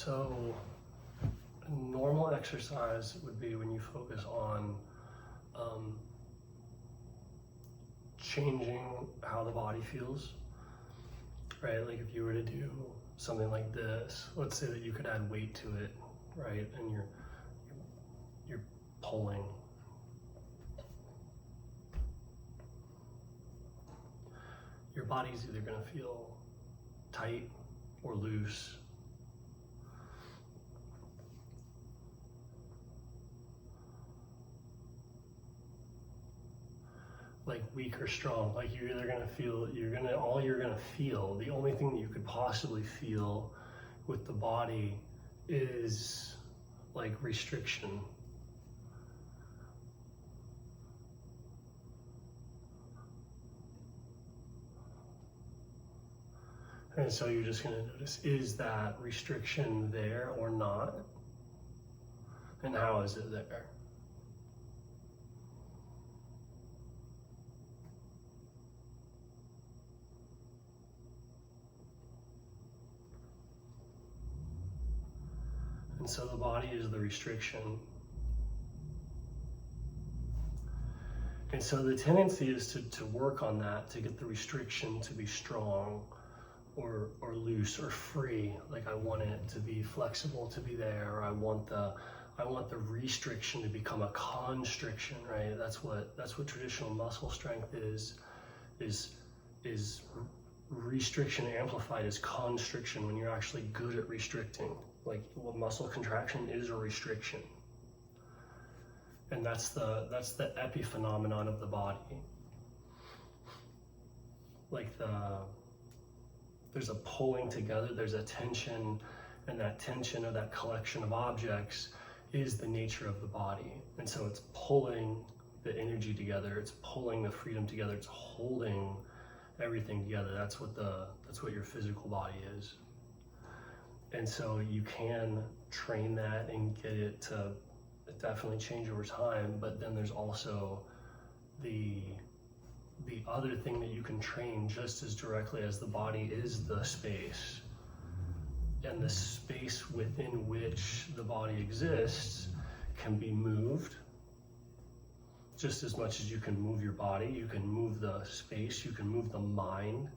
So normal exercise would be when you focus on changing how the body feels, right? Like if you were to do something like this, let's say that you could add weight to it, right? And you're pulling. Your body's either gonna feel tight or loose. Like weak or strong. Like you're either gonna feel, all you're gonna feel, the only thing that you could possibly feel with the body is like restriction. And so you're just gonna notice, is that restriction there or not? And how is it there? And so the body is the restriction. And so the tendency is to work on that, to get the restriction to be strong or loose or free. Like I want it to be flexible, to be there, or I want the restriction to become a constriction, right? That's what traditional muscle strength is restriction amplified as constriction, when you're actually good at restricting. Like what muscle contraction is a restriction. And that's the epiphenomenon of the body. Like there's a pulling together, there's a tension, and that tension of that collection of objects is the nature of the body. And so it's pulling the energy together, it's pulling the freedom together, it's holding everything together. That's what your physical body is. And so you can train that and get it to definitely change over time, but then there's also the other thing that you can train just as directly as the body is the space. And the space within which the body exists can be moved just as much as you can move your body. You can move the space, you can move the mind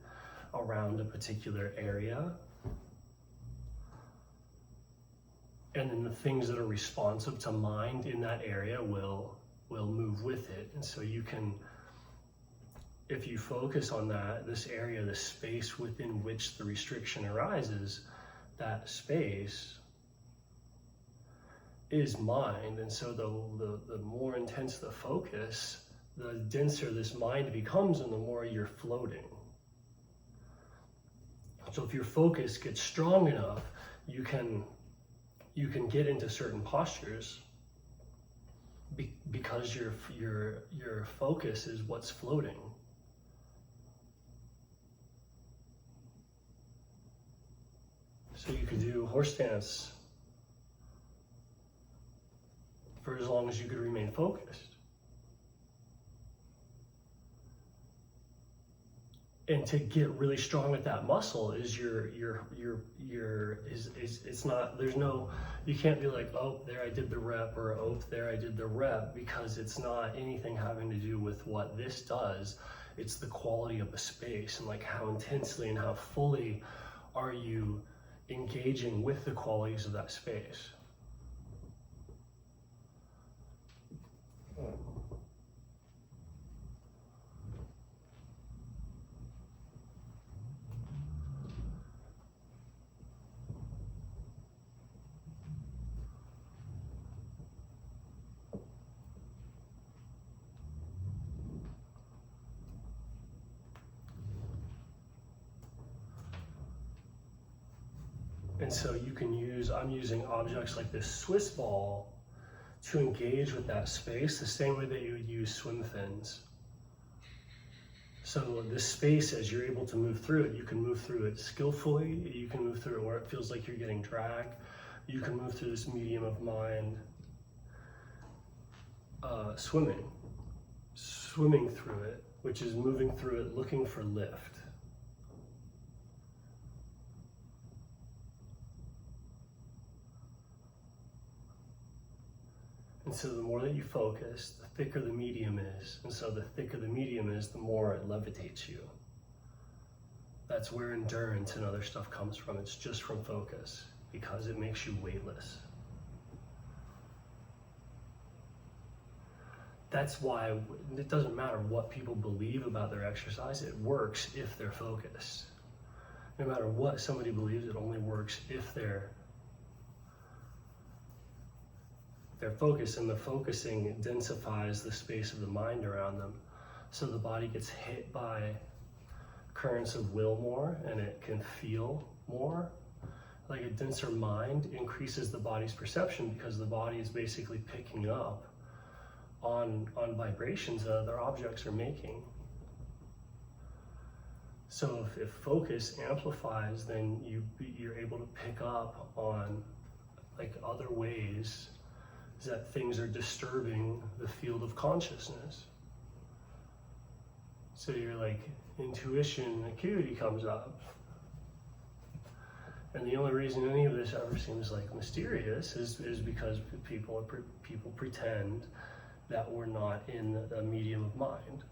around a particular area. And then the things that are responsive to mind in that area will move with it. And so you can, if you focus on this area, the space within which the restriction arises, that space is mind. And so the more intense the focus, the denser this mind becomes and the more you're floating. So if your focus gets strong enough, you can get into certain postures because your focus is what's floating. So you could do horse stance for as long as you could remain focused. And to get really strong at that muscle is it's not, there's no, you can't be like, oh, there I did the rep, or oh, there I did the rep, because it's not anything having to do with what this does. It's the quality of the space and like how intensely and how fully are you engaging with the qualities of that space. And so you can I'm using objects like this Swiss ball to engage with that space the same way that you would use swim fins. So this space, as you're able to move through it, you can move through it skillfully, you can move through it where it feels like you're getting dragged, you can move through this medium of mind, swimming through it, which is moving through it looking for lift. And so the more that you focus, the thicker the medium is. And so the thicker the medium is, the more it levitates you. That's where endurance and other stuff comes from. It's just from focus, because it makes you weightless. That's why it doesn't matter what people believe about their exercise, it works if they're focused. No matter what somebody believes, it only works if they're focused, and the focusing densifies the space of the mind around them. So the body gets hit by currents of will more, and it can feel more. Like a denser mind increases the body's perception, because the body is basically picking up on vibrations that other objects are making. So if focus amplifies, then you're able to pick up on like other ways that things are disturbing the field of consciousness. So your like intuition, acuity comes up. And the only reason any of this ever seems like mysterious is because people pretend that we're not in a medium of mind.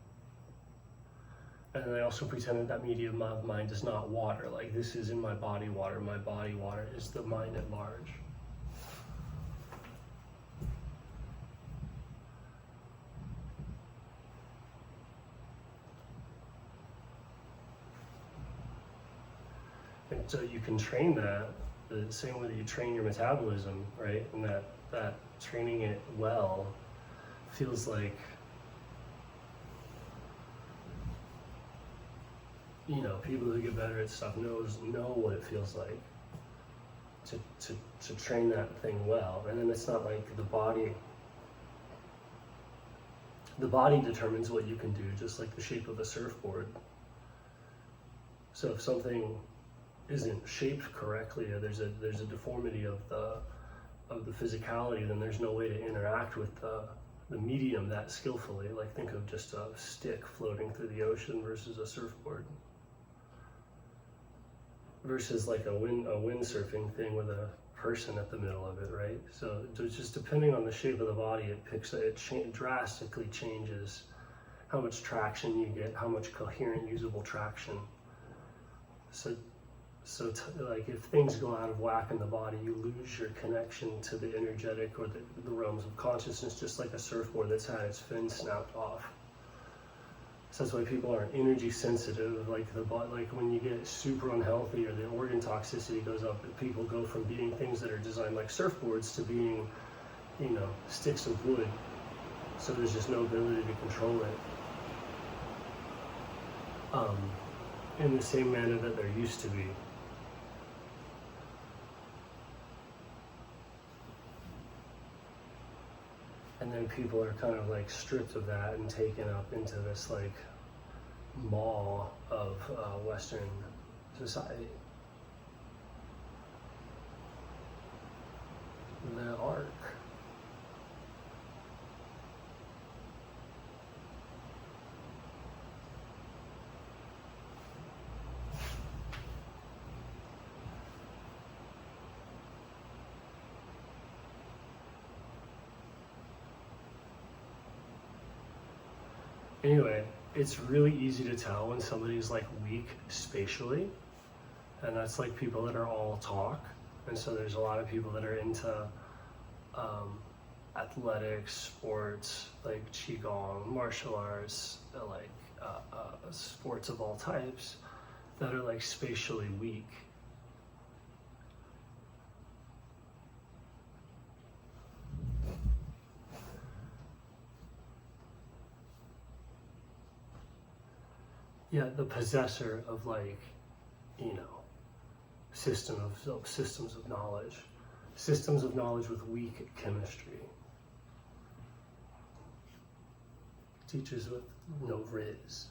And then they also pretend that medium of mind is not water. Like, this is in my body water. My body water is the mind at large. And so you can train that the same way that you train your metabolism, right? And that training it well feels like, you know, people who get better at stuff know what it feels like to train that thing well. And then it's not like the body determines what you can do, just like the shape of a surfboard. So if something isn't shaped correctly, or there's a deformity of the physicality, then there's no way to interact with the medium that skillfully. Like, think of just a stick floating through the ocean versus a surfboard, versus like a windsurfing thing with a person at the middle of it, right? So just depending on the shape of the body, it drastically changes how much traction you get, how much coherent, usable traction. So like if things go out of whack in the body, you lose your connection to the energetic or the realms of consciousness, just like a surfboard that's had its fin snapped off. So that's why people are energy sensitive. Like when you get super unhealthy or the organ toxicity goes up, people go from being things that are designed like surfboards to being, you know, sticks of wood. So there's just no ability to control it. In the same manner that there used to be. And then people are kind of like stripped of that and taken up into this like maw of Western society. The arc. Anyway, it's really easy to tell when somebody's like weak spatially, and that's like people that are all talk. And so there's a lot of people that are into athletics, sports, like qigong, martial arts, sports of all types, that are like spatially weak. Yeah, the possessor of like, you know, systems of knowledge with weak chemistry. Teachers with no riz.